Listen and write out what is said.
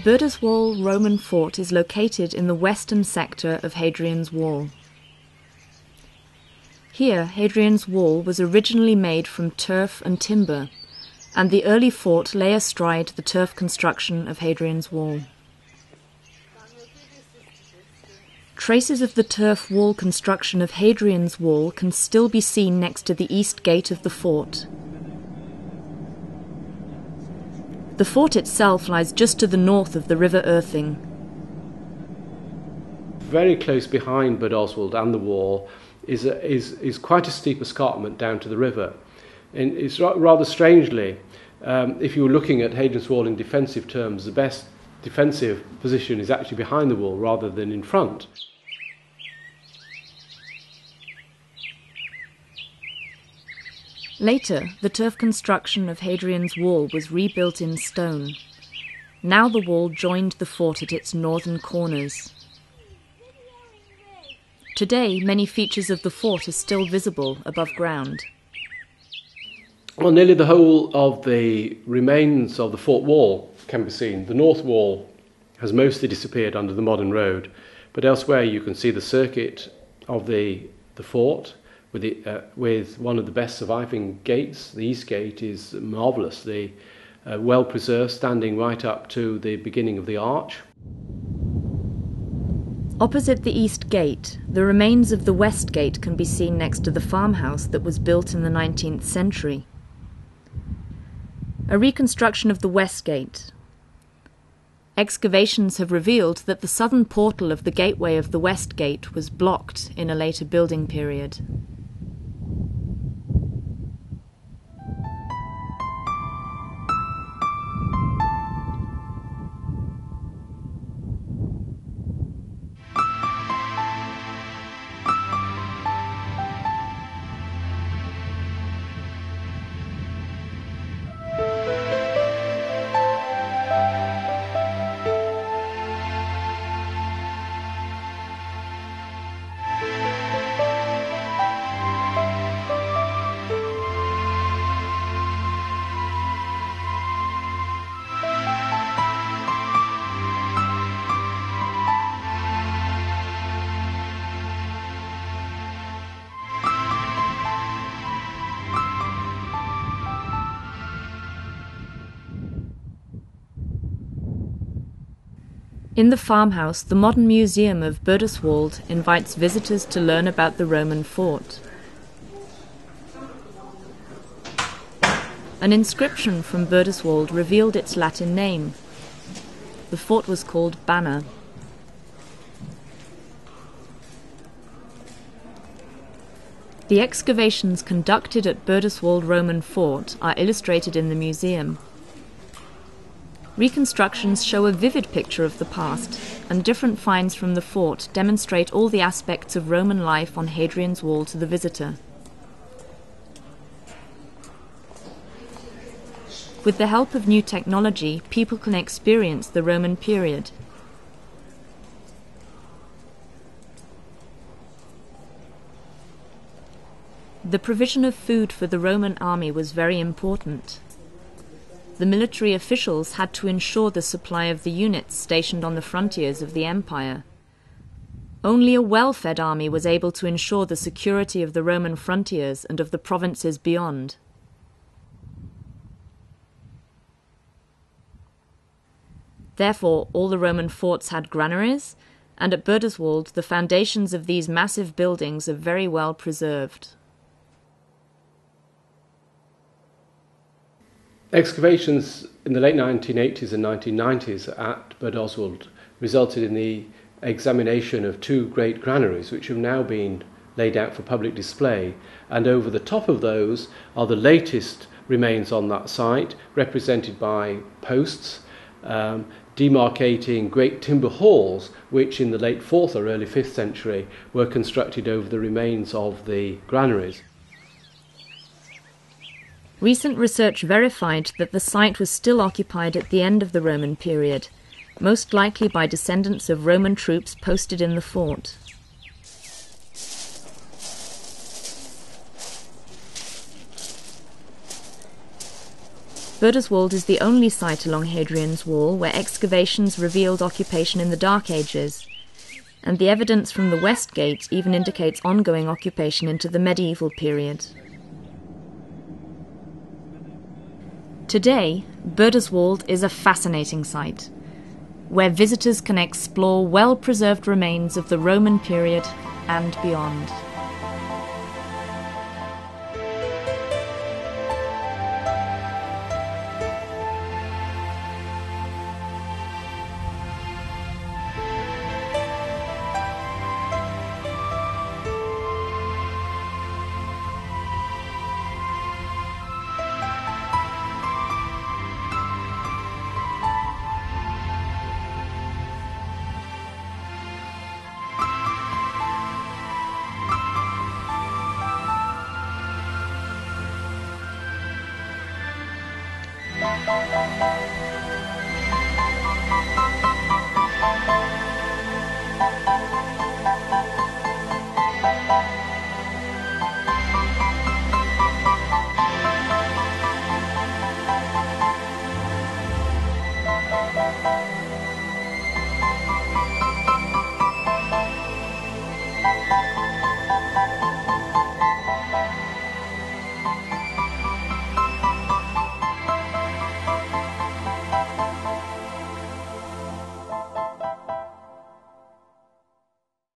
Birdoswald Roman fort is located in the western sector of Hadrian's Wall. Here, Hadrian's Wall was originally made from turf and timber, and the early fort lay astride the turf construction of Hadrian's Wall. Traces of the turf wall construction of Hadrian's Wall can still be seen next to the east gate of the fort. The fort itself lies just to the north of the River Irthing. Very close behind Birdoswald and the wall is quite a steep escarpment down to the river. And it's rather strangely, if you were looking at Hadrian's Wall in defensive terms, the best defensive position is actually behind the wall rather than in front. Later, the turf construction of Hadrian's Wall was rebuilt in stone. Now the wall joined the fort at its northern corners. Today, many features of the fort are still visible above ground. Well, nearly the whole of the remains of the fort wall can be seen. The north wall has mostly disappeared under the modern road, but elsewhere you can see the circuit of the fort with one of the best surviving gates. The east gate is marvellous, well preserved, standing right up to the beginning of the arch. Opposite the east gate, the remains of the west gate can be seen next to the farmhouse that was built in the 19th century. A reconstruction of the west gate. Excavations have revealed that the southern portal of the gateway of the west gate was blocked in a later building period. In the farmhouse, the modern museum of Birdoswald invites visitors to learn about the Roman fort. An inscription from Birdoswald revealed its Latin name. The fort was called Banner. The excavations conducted at Birdoswald Roman fort are illustrated in the museum. Reconstructions show a vivid picture of the past, and different finds from the fort demonstrate all the aspects of Roman life on Hadrian's Wall to the visitor. With the help of new technology, people can experience the Roman period. The provision of food for the Roman army was very important. The military officials had to ensure the supply of the units stationed on the frontiers of the empire. Only a well-fed army was able to ensure the security of the Roman frontiers and of the provinces beyond. Therefore, all the Roman forts had granaries, and at Birdoswald the foundations of these massive buildings are very well preserved. Excavations in the late 1980s and 1990s at Birdoswald resulted in the examination of two great granaries which have now been laid out for public display, and over the top of those are the latest remains on that site, represented by posts demarcating great timber halls which in the late 4th or early 5th century were constructed over the remains of the granaries. Recent research verified that the site was still occupied at the end of the Roman period, most likely by descendants of Roman troops posted in the fort. Birdoswald is the only site along Hadrian's Wall where excavations revealed occupation in the Dark Ages, and the evidence from the West Gate even indicates ongoing occupation into the medieval period. Today, Birdoswald is a fascinating site, where visitors can explore well-preserved remains of the Roman period and beyond.